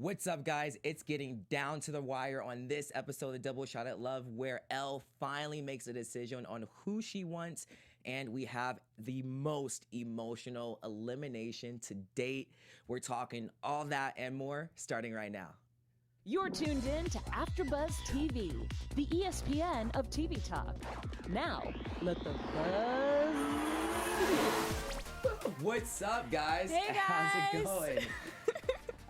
What's up, guys? It's getting down to the wire on this episode of Double Shot at Love, where Elle finally makes a decision on who she wants, and we have the most emotional elimination to date. We're talking all that and more starting right now. You're tuned in to AfterBuzz TV, the ESPN of TV talk. Now, let the buzz. What's up, guys? Hey, guys. How's it going?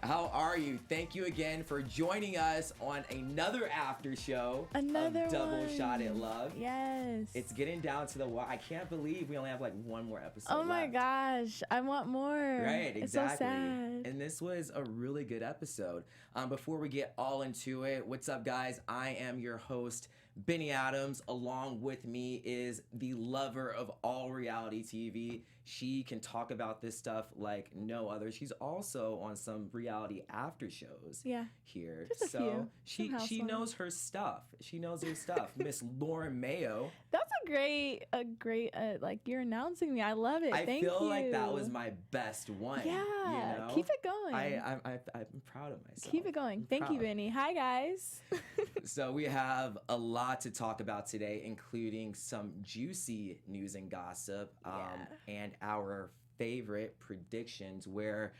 How are you? Thank you again for joining us on another after show of Double Shot at Love. Yes. It's getting down to the wire. I can't believe we only have like one more episode Oh my left. gosh. I want more. Right, exactly. It's so sad. And this was a really good episode. Before we get all into it, what's up, guys? I am your host, Vinny Adams. Along with me is the lover of all reality TV. She can talk about this stuff like no other. She's also on some reality after shows here. Just a few. She knows her stuff. She knows her stuff. Miss Lauren Mayo. That's a great, like, you're announcing me. I love it. Thank you. I feel like that was my best one. Yeah. You know? Keep it going. I'm proud of myself. Keep it going. Thank you, Vinny. Hi, guys. So we have a lot to talk about today, including some juicy news and gossip, and our favorite predictions, where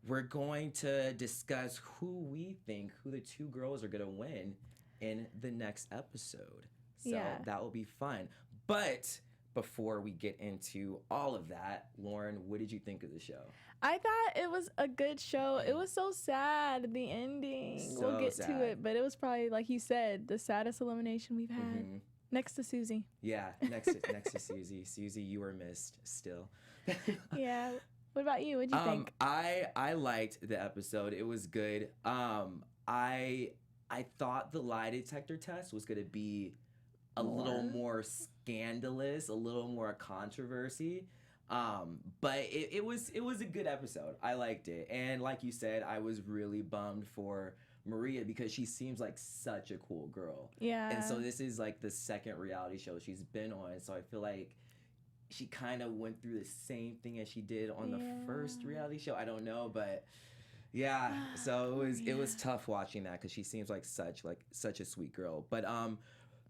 we're going to discuss who the two girls are going to win in the next episode. So that will be fun. But before we get into all of that, Lauren, what did you think of the show? I thought it was a good show. It was so sad, the ending. We'll get to it, but it was probably, like you said, the saddest elimination we've had. Mm-hmm. Next to Susie. Yeah, next to Susie. Susie, you were missed still. Yeah. What about you? What'd you think? I liked the episode. It was good. I thought the lie detector test was going to be a little more scandalous, a little more controversy. But it was a good episode. I liked it. And like you said, I was really bummed for Maria because she seems like such a cool girl. Yeah. And so this is like the second reality show she's been on. So I feel like she kind of went through the same thing as she did on the first reality show. I don't know, but yeah. So it was tough watching that because she seems like such a sweet girl. But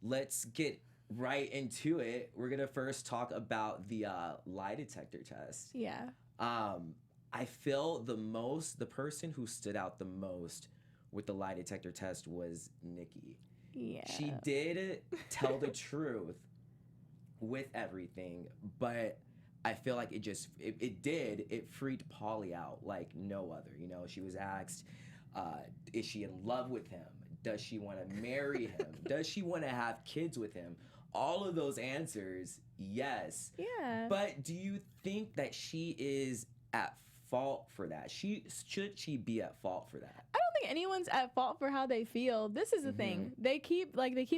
let's get right into it. We're gonna first talk about the lie detector test. Yeah. I feel the person who stood out the most with the lie detector test was Nikki. Yeah. She did tell the truth with everything, but I feel like it freaked Pauly out like no other. You know, she was asked, is she in love with him? Does she want to marry him? Does she want to have kids with him? All of those answers, yes. Yeah. But do you think that she is at fault for that? Should she be at fault for that? I don't think anyone's at fault for how they feel. This is the thing. They keep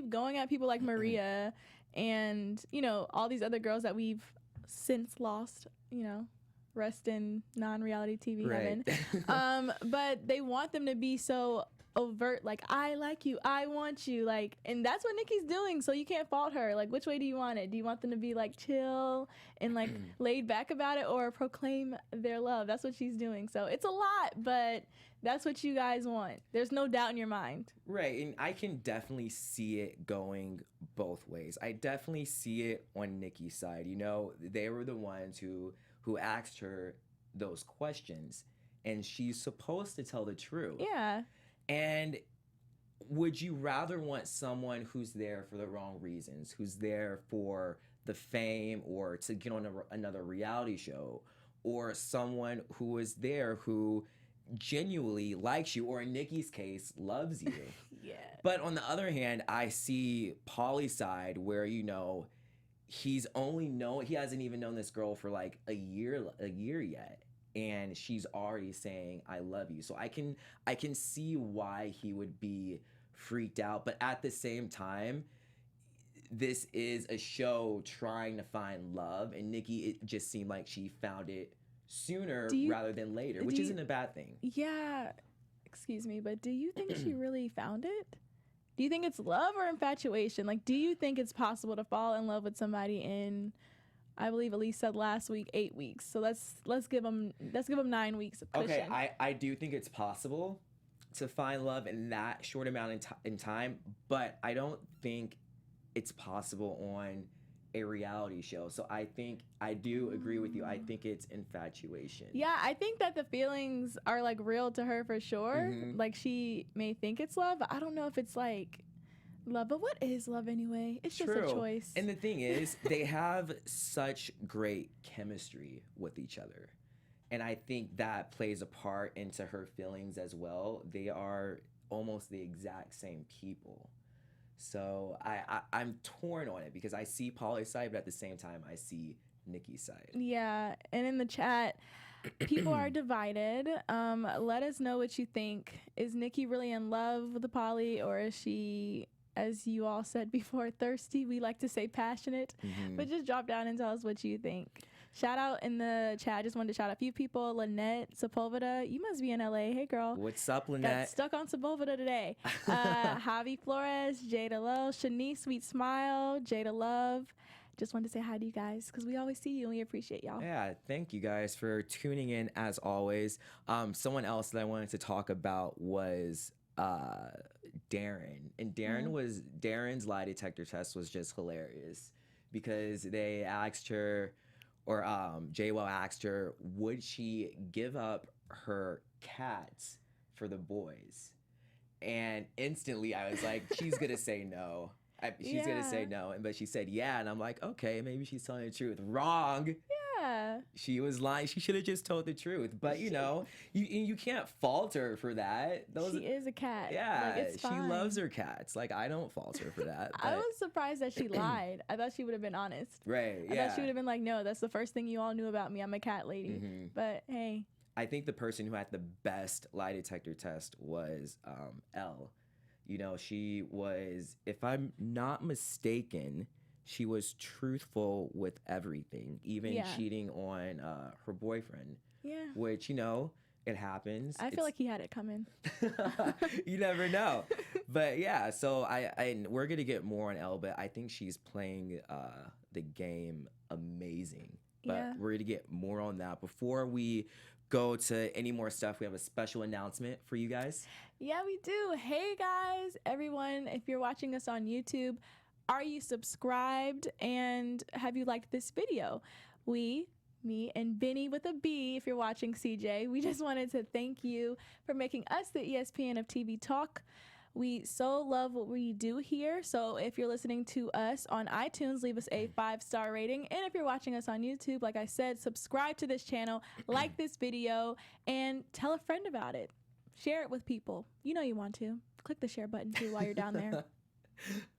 going at people like Maria and, you know, all these other girls that we've since lost, you know, rest in non-reality TV heaven. But they want them to be so overt, like, I like you, I want you, like, and that's what Nikki's doing, so you can't fault her. Like, which way do you want it? Do you want them to be like chill and like laid back about it, or proclaim their love? That's what she's doing. So it's a lot, but that's what you guys want. There's no doubt in your mind. Right, and I can definitely see it going both ways. I definitely see it on Nikki's side. You know, they were the ones who asked her those questions, and she's supposed to tell the truth. Yeah. And would you rather want someone who's there for the wrong reasons, who's there for the fame or to get on another reality show, or someone who is there who genuinely likes you, or in Nikki's case, loves you? Yeah. But on the other hand, I see Pauly's side where, you know, he hasn't even known this girl for like a year yet. And she's already saying, I love you. So I can see why he would be freaked out. But at the same time, this is a show trying to find love. And Nikki, it just seemed like she found it sooner rather than later, which isn't a bad thing. Yeah. Excuse me, but do you think she really found it? Do you think it's love or infatuation? Like, do you think it's possible to fall in love with somebody in, I believe Elise said last week, 8 weeks. So let's give them 9 weeks of cushion. Okay, I do think it's possible. to find love in that short amount in time, but I don't think it's possible on a reality show. So I think I do agree with you. I think it's infatuation. Yeah, I think that the feelings are like real to her for sure. Like she may think it's love, but I don't know if it's like love. But what is love anyway? It's just a choice. And the thing is, they have such great chemistry with each other. And I think that plays a part into her feelings as well. They are almost the exact same people. So I'm torn on it because I see Pauly's side, but at the same time, I see Nikki's side. Yeah, and in the chat, people are divided. Let us know what you think. Is Nikki really in love with the Pauly, or is she, as you all said before, thirsty? We like to say passionate, but just drop down and tell us what you think. Shout out in the chat. I just wanted to shout out a few people. Lynette Sepulveda, you must be in LA. Hey, girl. What's up, Lynette? Got stuck on Sepulveda today. Javi Flores, Jada Love, Shanice Sweet Smile, Jada Love. Just wanted to say hi to you guys because we always see you and we appreciate y'all. Yeah, thank you guys for tuning in as always. Someone else that I wanted to talk about was Darren. And Darren's lie detector test was just hilarious because they asked her, or JWoww asked her, would she give up her cats for the boys? And instantly I was like, she's gonna say no. She's gonna say no, but she said yeah, and I'm like, okay, maybe she's telling the truth. Wrong. Yeah. She was lying. She should have just told the truth. But you know, you can't fault her for that. She is a cat. Yeah, like, it's fine. She loves her cats. Like, I don't fault her for that. I was surprised that she lied. I thought she would have been honest. Right. I thought she would have been like, no, that's the first thing you all knew about me. I'm a cat lady. But hey. I think the person who had the best lie detector test was Elle. You know, she was, if I'm not mistaken, she was truthful with everything, even cheating on her boyfriend. Yeah. Which, you know, it happens. I feel like he had it coming. You never know. But yeah, so we're going to get more on Elle, but I think she's playing the game amazing. But we're going to get more on that. Before we go to any more stuff, we have a special announcement for you guys. Yeah, we do. Hey guys, everyone, if you're watching us on YouTube, are you subscribed and have you liked this video? Me and Vinny with a B, if you're watching CJ, we just wanted to thank you for making us the ESPN of TV talk. We so love what we do here. So if you're listening to us on iTunes, leave us a 5-star rating. And if you're watching us on YouTube, like I said, subscribe to this channel, like this video, and tell a friend about it. Share it with people. You know you want to. Click the share button too while you're down there.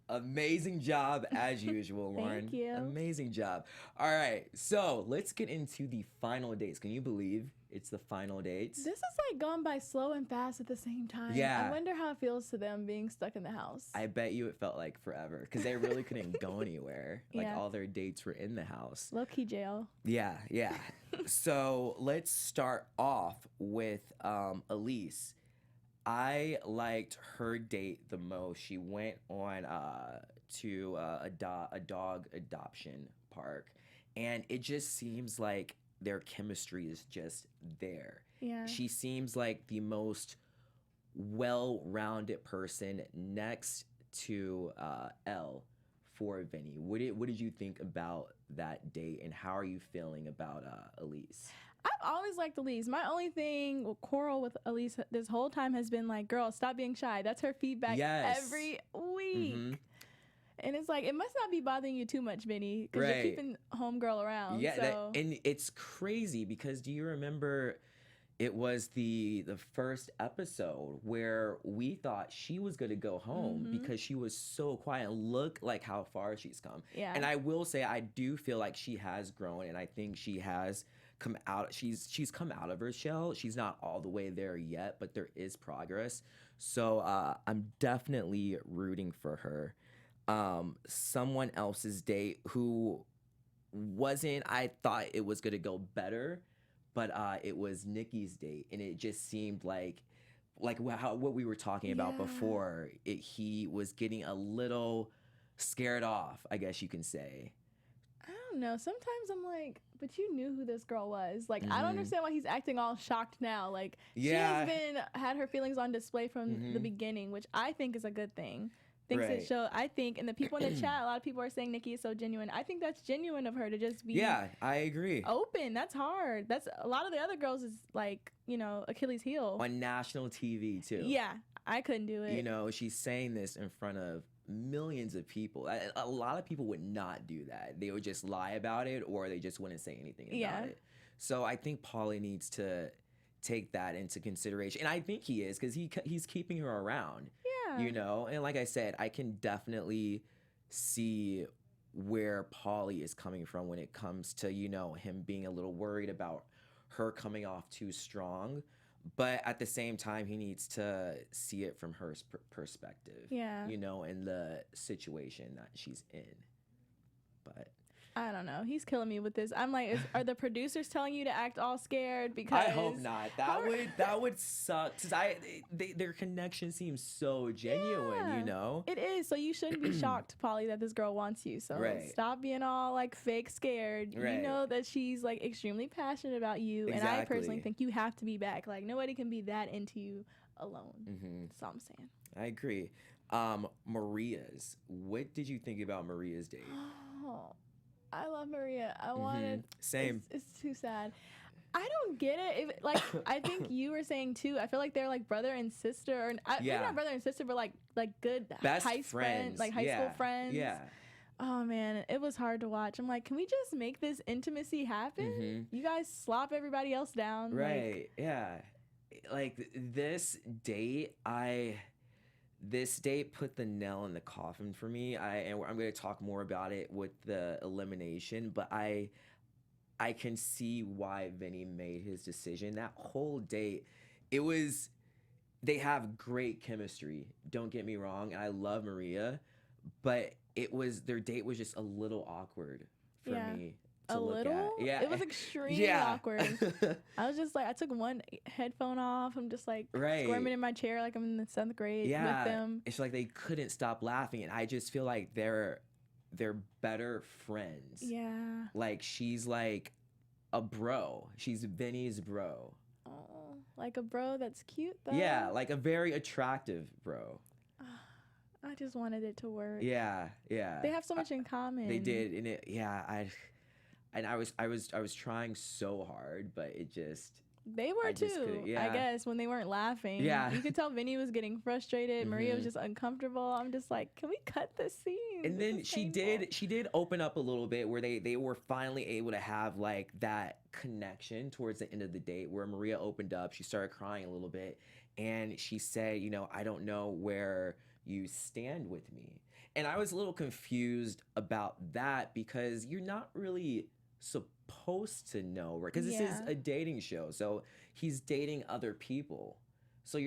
Amazing job as usual, Lauren. Thank you. Amazing job. All right, so let's get into the final dates. Can you believe it's the final dates? This is like gone by slow and fast at the same time. Yeah. I wonder how it feels to them being stuck in the house. I bet you it felt like forever because they really couldn't go anywhere. Like all their dates were in the house. Low-key jail. Yeah. So let's start off with Elise. I liked her date the most. She went on to a dog adoption park, and it just seems like their chemistry is just there. Yeah. She seems like the most well-rounded person next to Elle for Vinny. What did you think about that date, and how are you feeling about Elise? I've always liked Elise. My only quarrel with Elise this whole time has been like, girl, stop being shy. That's her feedback every week. And it's like, it must not be bothering you too much, Vinny, because you're keeping homegirl around. Yeah, and it's crazy because do you remember it was the first episode where we thought she was going to go home because she was so quiet, and look like how far she's come. Yeah. And I will say, I do feel like she has grown, and I think she has come out. She's come out of her shell. She's not all the way there yet, but there is progress. So I'm definitely rooting for her. Someone else's date who wasn't, I thought it was gonna go better, but it was Nikki's date, and it just seemed like what we were talking about before. He was getting a little scared off, I guess you can say. I don't don't know. Sometimes I'm like, but you knew who this girl was. Like, I don't Mm-hmm. understand why he's acting all shocked now. Like, she Yeah. has had her feelings on display from Mm-hmm. the beginning, which I think is a good thing. Thinks Right. it show. I think, and the people in the chat, a lot of people are saying Nikki is so genuine. I think that's genuine of her to just be Yeah, I agree. open. That's hard. That's a lot of the other girls is like, you know, Achilles heel. On national TV too. Yeah, I couldn't do it. You know, she's saying this in front of millions of people. A lot of people would not do that. They would just lie about it, or they just wouldn't say anything about Yeah. it. So I think Pauly needs to take that into consideration, and I think he is, because he's keeping her around. Yeah. You know, and like I said, I can definitely see where Pauly is coming from when it comes to, you know, him being a little worried about her coming off too strong. But at the same time, he needs to see it from her perspective. Yeah. You know, in the situation that she's in. But I don't know. He's killing me with this. I'm like, are the producers telling you to act all scared? Because I hope not. That would suck. 'Cause their connection seems so genuine. Yeah. You know. It is. So you shouldn't be shocked, Pauly, that this girl wants you. So Right. stop being all like fake scared. Right. You know that she's like extremely passionate about you. And I personally Exactly. think you have to be back. Like nobody can be that into you alone. Mm-hmm. That's all I'm saying. I agree. Maria's. What did you think about Maria's date? Oh, I love Maria. I wanted. Same. It's too sad. I don't get it. If, like I think you were saying too. I feel like they're like brother and sister, or maybe Yeah. not brother and sister, but like good Best high friends. like high school friends. Yeah. Oh man, it was hard to watch. I'm like, can we just make this intimacy happen? You guys slop everybody else down. Right. Like, Yeah. Like this date, this date put the nail in the coffin for me. I'm going to talk more about it with the elimination, but I can see why Vinny made his decision. That whole date, they have great chemistry. Don't get me wrong. And I love Maria, but their date was just a little awkward for Yeah. me to a look little. at. Yeah. It was extremely Yeah. awkward. I was just like, I took one headphone off. I'm just like Right. squirming in my chair like I'm in the 7th grade with them. It's like they couldn't stop laughing, and I just feel like they're better friends. Yeah. Like she's like a bro. She's Vinny's bro. Oh, like a bro that's cute though. Yeah, like a very attractive bro. I just wanted it to work. Yeah. They have so much in common. They did, and I was trying so hard, but it just. They were I just too, couldn't- yeah. I guess, when they weren't laughing. Yeah. You could tell Vinny was getting frustrated. Maria was Mhm. just uncomfortable. I'm just like, can we cut this scene? And This then is she painful. did open up a little bit where they were finally able to have like that connection towards the end of the date, where Maria opened up, she started crying a little bit, and she said, you know, I don't know where you stand with me. And I was a little confused about that, because you're not really supposed to know, right? Because this is Yeah. a dating show, so he's dating other people. So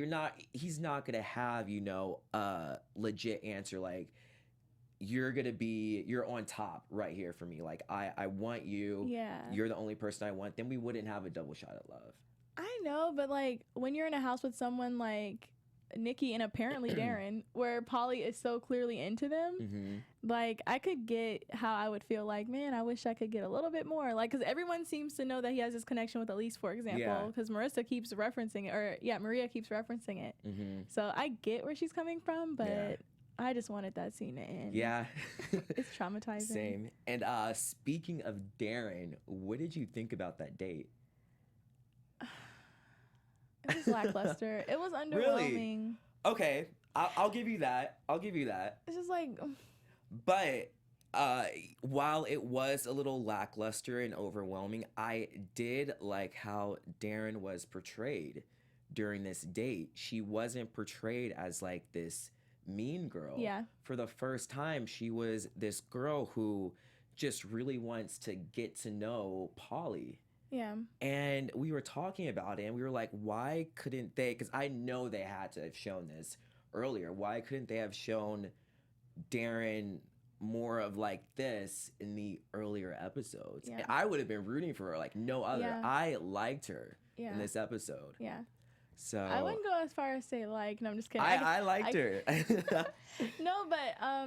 he's not gonna have, you know, a legit answer like, you're on top right here for me. Like I want you. Yeah. You're the only person I want. Then we wouldn't have a double shot at love. I know, but like when you're in a house with someone like Nikki and apparently Darren, where Pauly is so clearly into them, Mm-hmm. like I could get how I would feel like, man, I wish I could get a little bit more. Like, because everyone seems to know that he has this connection with Elise, for example, Yeah. because Marissa keeps referencing it, or yeah, Maria keeps referencing it. Mm-hmm. So I get where she's coming from, but Yeah. I just wanted that scene to end. Yeah. It's traumatizing. Same. And speaking of Darren, what did you think about that date? It was lackluster. It was underwhelming. Okay, I'll give you that. It's just like, But while it was a little lackluster and overwhelming, I did like how Darren was portrayed during this date. She wasn't portrayed as like this mean girl. Yeah. For the first time, she was this girl who just really wants to get to know Pauly. yeah. And we were talking about it, and we were like, why couldn't they? Because I know they had to have shown this earlier. Why couldn't they have shown Darren more of like this in the earlier episodes? Yeah. And I would have been rooting for her like no other. Yeah. I liked her Yeah. in this episode. Yeah. So I wouldn't go as far as say like, no, I'm just kidding. I liked her. No, but I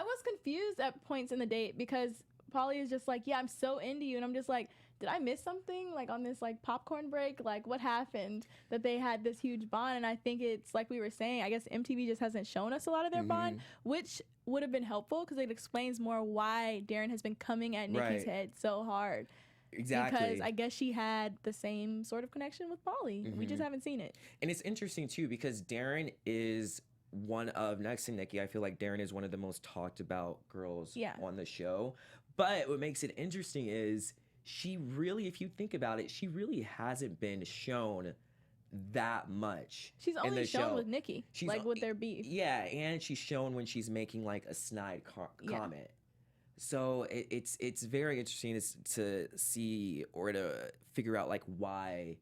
was confused at points in the date because Pauly is just like, yeah, I'm so into you. And I'm just like, did I miss something like on this like popcorn break? Like what happened that they had this huge bond? And I think it's like we were saying, I guess MTV just hasn't shown us a lot of their bond, which would have been helpful because it explains more why Darren has been coming at Nikki's head so hard. Exactly. Because I guess she had the same sort of connection with Pauly. We just haven't seen it. And it's interesting too because Darren is one of, next to Nikki, I feel like Darren is one of the most talked about girls on the show. But what makes it interesting is she really, if you think about it, she really hasn't been shown that much. She's only shown with Nikki, like with their beef. Yeah, and she's shown when she's making like a snide comment. So it's very interesting to see or to figure out like why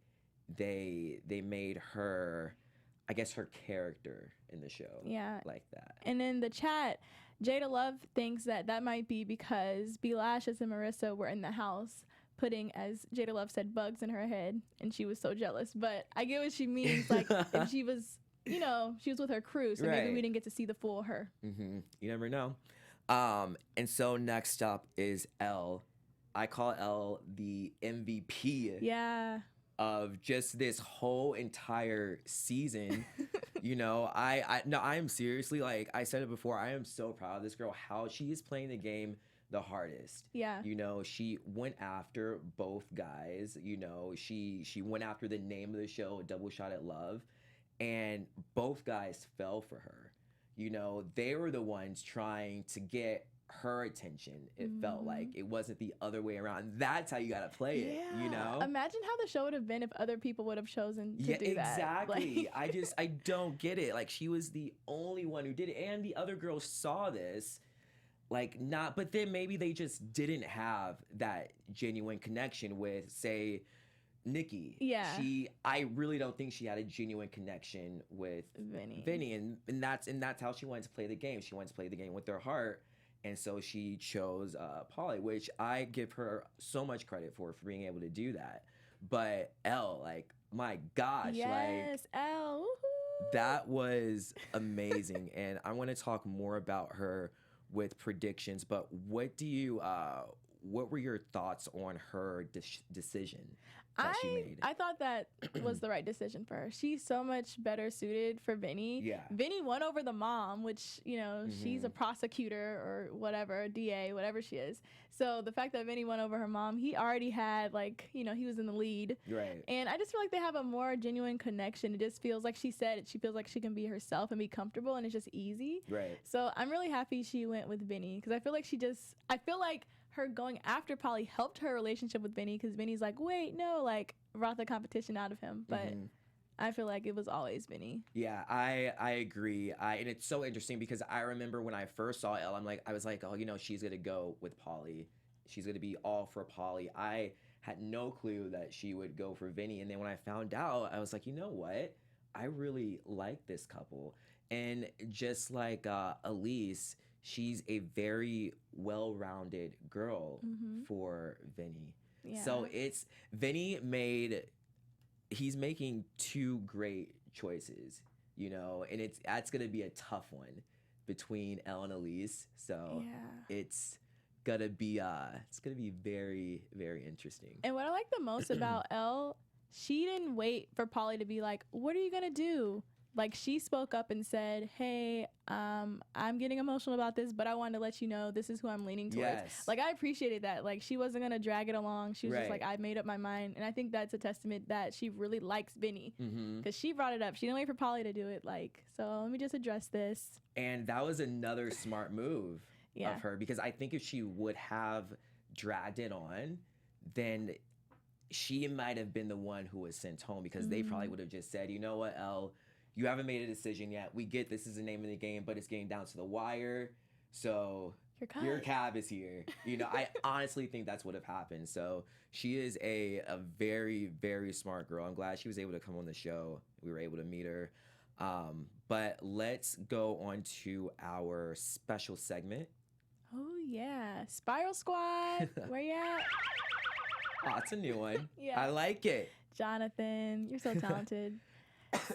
they made her, I guess, her character in the show like that. And in the chat, Jada Love thinks that might be because B. Lashes and Marissa were in the house putting, as Jada Love said, bugs in her head, and she was so jealous. But I get what she means. Like, if she was, you know, she was with her crew, so maybe we didn't get to see the full her. You never know. And so next up is Elle. I call Elle the MVP of just this whole entire season. You know, I am seriously, like I said it before, I am so proud of this girl, how she is playing the game the hardest. You know, she went after both guys. You know, she went after the name of the show, Double Shot at Love, and both guys fell for her. You know, they were the ones trying to get her attention. It felt like it wasn't the other way around. That's how you gotta play it, you know? Imagine how the show would have been if other people would have chosen to do that. Exactly. Like, I don't get it. Like, she was the only one who did it, and the other girls saw this. Like, but then maybe they just didn't have that genuine connection with, say, Nikki. I really don't think she had a genuine connection with Vinny, and that's how she wanted to play the game. She wanted to play the game with her heart, and so she chose Pauly, which I give her so much credit for being able to do that. But Elle, like, my gosh, like Elle, woohoo. That was amazing, and I want to talk more about her with predictions. But what were your thoughts on her decision that she made? I thought that was the right decision for her. She's so much better suited for Vinny. Vinny won over the mom, which, you know, she's a prosecutor or whatever, a DA, whatever she is. So the fact that Vinny won over her mom, he already had, like, you know, he was in the lead. And I just feel like they have a more genuine connection. It just feels like she said, she feels like she can be herself and be comfortable, and it's just easy. So I'm really happy she went with Vinny, because I feel like her going after Pauly helped her relationship with Vinny, because Vinny's like, wait, no, like, brought the competition out of him. But I feel like it was always Vinny. Yeah, I agree. And it's so interesting because I remember when I first saw Elle, I was like, oh, you know, she's gonna go with Pauly. She's gonna be all for Pauly. I had no clue that she would go for Vinny. And then when I found out, I was like, you know what? I really like this couple. And just like Elise, she's a very well-rounded girl for Vinny. So he's making two great choices, you know, and that's gonna be a tough one between Elle and Elise. So it's gonna be very, very interesting. And what I like the most about Elle, she didn't wait for Pauly to be like, what are you gonna do? Like, she spoke up and said, hey, I'm getting emotional about this, but I wanted to let you know this is who I'm leaning towards. Like, I appreciated that. Like, she wasn't going to drag it along. She was just like, I made up my mind. And I think that's a testament that she really likes Vinny, because she brought it up. She didn't wait for Pauly to do it. Like, so let me just address this. And that was another smart move of her, because I think if she would have dragged it on, then she might have been the one who was sent home, because they probably would have just said, you know what, Elle, you haven't made a decision yet. We get this is the name of the game, but it's getting down to the wire. So your cab is here. You know, I honestly think that's what have happened. So she is a very, very smart girl. I'm glad she was able to come on the show. We were able to meet her. But let's go on to our special segment. Oh, yeah. Spiral Squad. Where you at? Oh, it's a new one. I like it. Jonathan, you're so talented.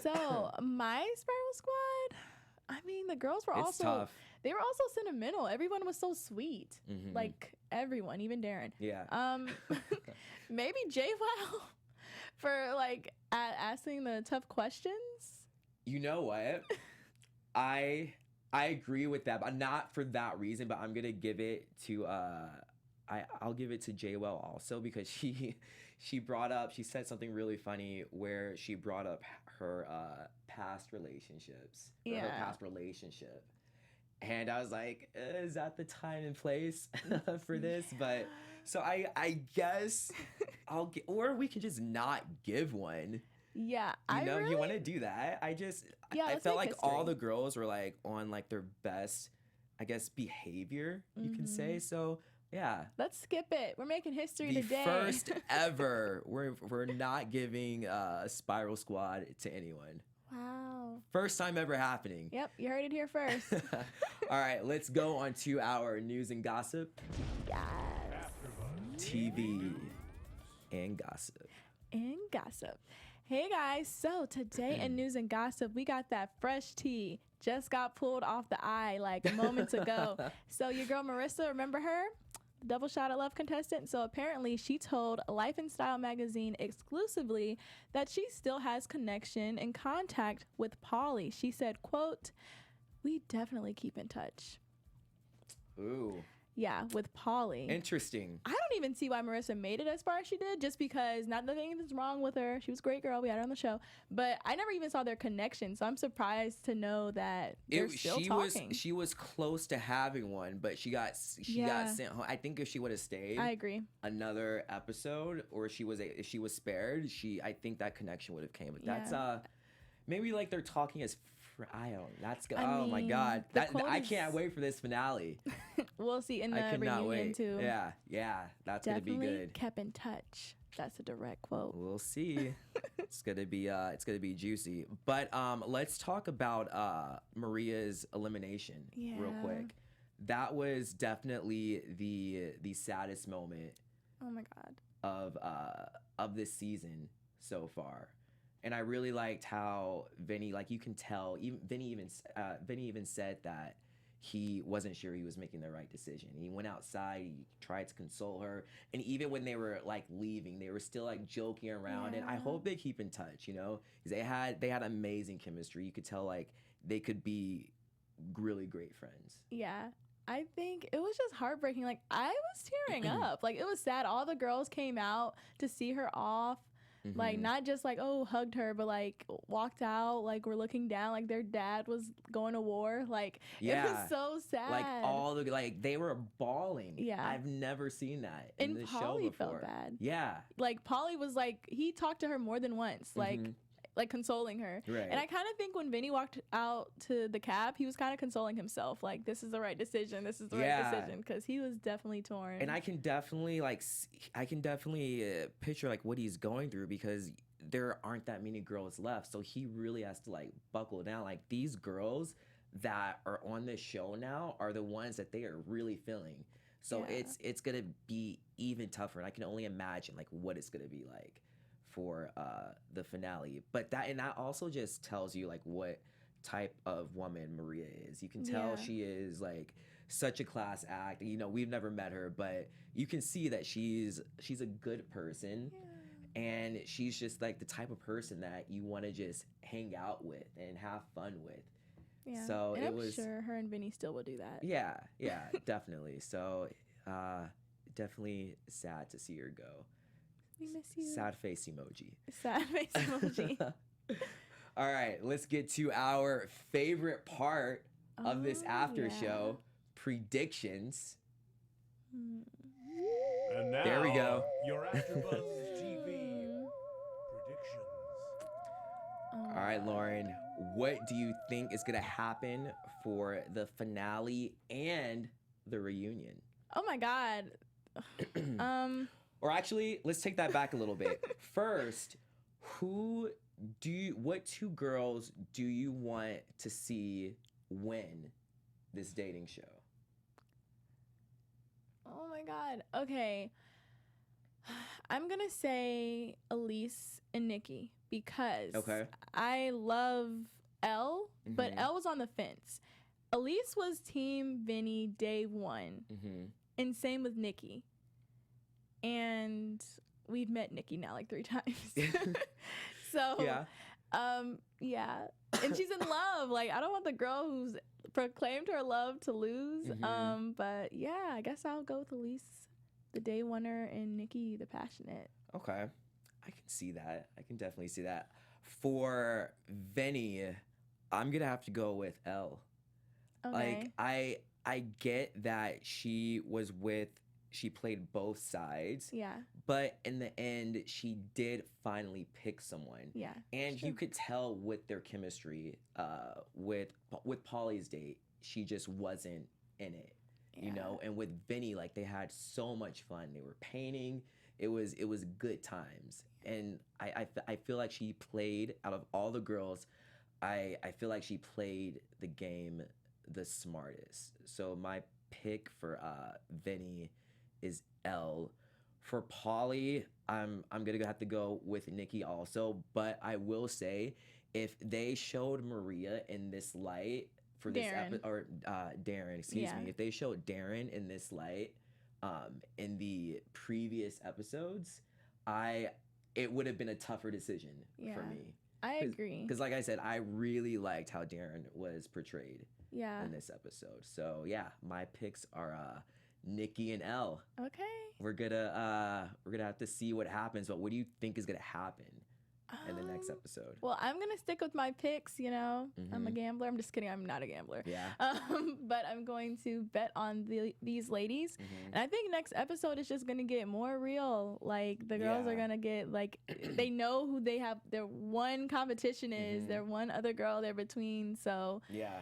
So my Spiral Squad, I mean, the girls were It's also tough. they were also sentimental. Everyone was so sweet. Mhm. Like everyone, even Darren. Yeah. Maybe JWoww for like asking the tough questions. You know what? I agree with that, but not for that reason. But I'm gonna give it to I'll give it to JWoww also because she said something really funny where she brought up her past relationships, or her past relationship, and I was like, is that the time and place for this? But so I guess or we can just not give one. Yeah, You want to do that? I felt like all the girls were like on like their best, I guess, behavior, you can say. So yeah, let's skip it. We're making history today. First ever, we're not giving Spiral Squad to anyone. Wow. First time ever happening. Yep, you heard it here first. All right, let's go on to our news and gossip. Yes. TV and gossip. Hey guys, so today in news and gossip, we got that fresh tea. Just got pulled off the eye like moments ago. So your girl Marissa, remember her? Double Shot at Love contestant. So apparently she told Life and Style magazine exclusively that she still has connection and contact with Pauly. She said, quote, "We definitely keep in touch." Ooh. Yeah, with Pauly. Interesting. I don't even see why Marissa made it as far as she did, just because not that anything's wrong with her. She was a great girl. We had her on the show. But I never even saw their connection, so I'm surprised to know that they're still talking. She was close to having one, but she got sent home. I think if she would have stayed, I agree, another episode, or if she was spared, I think that connection would have came. But that's maybe like they're talking as I don't. That's oh my god. I can't wait for this finale. We'll see in the reunion too. Yeah, that's gonna be good. Kept in touch. That's a direct quote. We'll see. It's gonna be juicy. But let's talk about Maria's elimination real quick. That was definitely the saddest moment. Oh my god. Of this season so far. And I really liked how Vinny, like you can tell, Vinny even said that he wasn't sure he was making the right decision. He went outside, he tried to console her, and even when they were like leaving, they were still like joking around. And I hope they keep in touch, because they had amazing chemistry. You could tell like they could be really great friends. Yeah. I think it was just heartbreaking. Like I was tearing up. Like it was sad. All the girls came out to see her off. Like not just like hugged her, but like walked out, like we're looking down, like their dad was going to war. Like it was so sad. Like they were bawling. Yeah, I've never seen that in the show Pauly before. felt bad. Yeah, like Pauly was like he talked to her more than once, like consoling her. Right. And I kind of think when Vinny walked out to the cab, he was kind of consoling himself, like this is the right decision. This is the right decision, because he was definitely torn. And I can definitely picture like what he's going through, because there aren't that many girls left, so he really has to like buckle down. Like these girls that are on this show now are the ones that they are really feeling. So it's gonna be even tougher, and I can only imagine like what it's gonna be like for the finale. But that also just tells you like what type of woman Maria is. You can tell she is like such a class act. We've never met her, but you can see that she's a good person. And she's just like the type of person that you want to just hang out with and have fun with. Yeah. So and I'm sure her and Vinny still will do that. Yeah, definitely. So definitely sad to see her go. We miss you. Sad face emoji. Sad face emoji. All right, let's get to our favorite part of this after show, predictions. And now, there we go. Your AfterBuzz TV predictions. All right, Lauren, what do you think is going to happen for the finale and the reunion? Oh my God. Or actually, let's take that back a little bit. First, what two girls do you want to see win this dating show? Oh my God. Okay. I'm going to say Elise and Nikki, because I love Elle, but Elle was on the fence. Elise was team Vinny day one, and same with Nikki. And we've met Nikki now like 3 times. So, yeah. And she's in love. Like, I don't want the girl who's proclaimed her love to lose. But yeah, I guess I'll go with Elise, the day oneer, and Nikki, the passionate. Okay. I can see that. I can definitely see that. For Vinny, I'm going to have to go with Elle. Okay. Like, I get that she played both sides. Yeah. But in the end, she did finally pick someone. Yeah. And you could tell with their chemistry, with Pauly's date, she just wasn't in it. Yeah. You know? And with Vinny, like, they had so much fun. They were painting. It was good times. And I feel like she played, out of all the girls, I feel like she played the game the smartest. So my pick for Vinny is Elle. For Pauly, I'm gonna have to go with Nikki also. But I will say, if they showed Maria in this light for this episode, or Darren, excuse me, if they showed Darren in this light, in the previous episodes, it would have been a tougher decision for me. I agree. Because like I said, I really liked how Darren was portrayed in this episode. So yeah, my picks are Nikki and Elle. Okay. We're gonna have to see what happens, but what do you think is gonna happen in the next episode? Well, I'm gonna stick with my picks, you know. I'm a gambler. I'm just kidding, I'm not a gambler. Yeah. But I'm going to bet on these ladies. And I think next episode is just gonna get more real. Like, the girls are gonna get, like, they know who they have, their one competition is, their one other girl they're between. So yeah,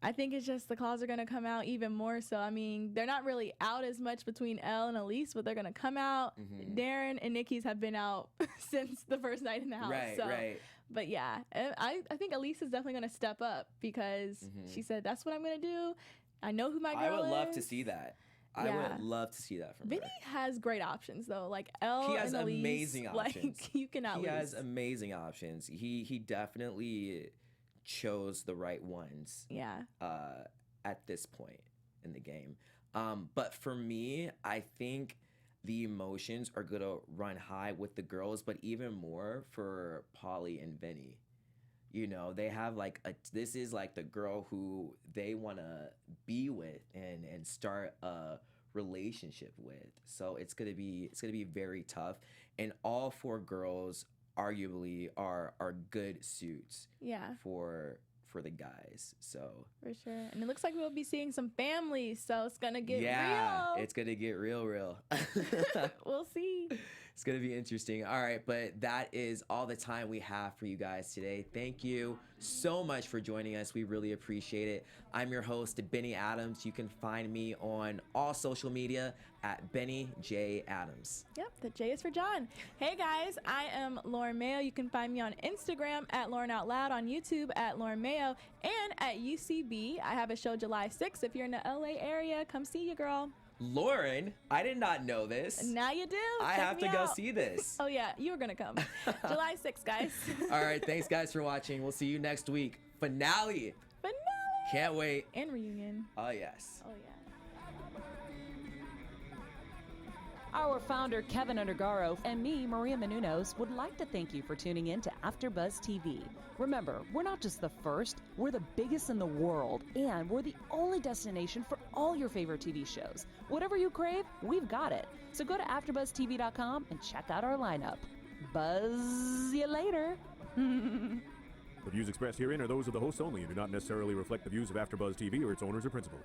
I think it's just the claws are going to come out even more. So, I mean, they're not really out as much between Elle and Elise, but they're going to come out. Darren and Nikki's have been out since the first night in the house. Right. But yeah, I think Elise is definitely going to step up because she said, that's what I'm going to do. I know who my girl is. I would love to see that. I would love to see that from Vinny her. has great options, though. Like, Elle he has and Elise. Amazing options. Like, you cannot lose. He has amazing options. He definitely chose the right ones. Yeah. At this point in the game. But for me, I think the emotions are going to run high with the girls, but even more for Pauly and Vinny. You know, they have like this is like the girl who they want to be with and start a relationship with. So it's going to be very tough. And all 4 girls arguably are good suits. Yeah. For the guys. So for sure. And it looks like we'll be seeing some families, so it's gonna get real. It's gonna get real. We'll see. It's gonna be interesting. All right, but that is all the time we have for you guys today. Thank you so much for joining us. We really appreciate it. I'm your host, Benny Adams. You can find me on all social media at Benny J. Adams. Yep, the J is for John. Hey guys, I am Lauren Mayo. You can find me on Instagram at Lauren Out Loud, on YouTube at Lauren Mayo, and at UCB. I have a show July 6th. If you're in the LA area, come see you, girl. Lauren, I did not know this. Now you do. I have to go see this. Oh yeah, you were gonna come. July 6th, guys. All right, thanks guys for watching. We'll see you next week. Finale. Can't wait. And reunion. Oh yes. Oh yeah. Our founder, Kevin Undergaro, and me, Maria Menounos, would like to thank you for tuning in to AfterBuzz TV. Remember, we're not just the first, we're the biggest in the world, and we're the only destination for all your favorite TV shows. Whatever you crave, we've got it. So go to AfterBuzzTV.com and check out our lineup. Buzz you later. The views expressed herein are those of the hosts only and do not necessarily reflect the views of AfterBuzz TV or its owners or principals.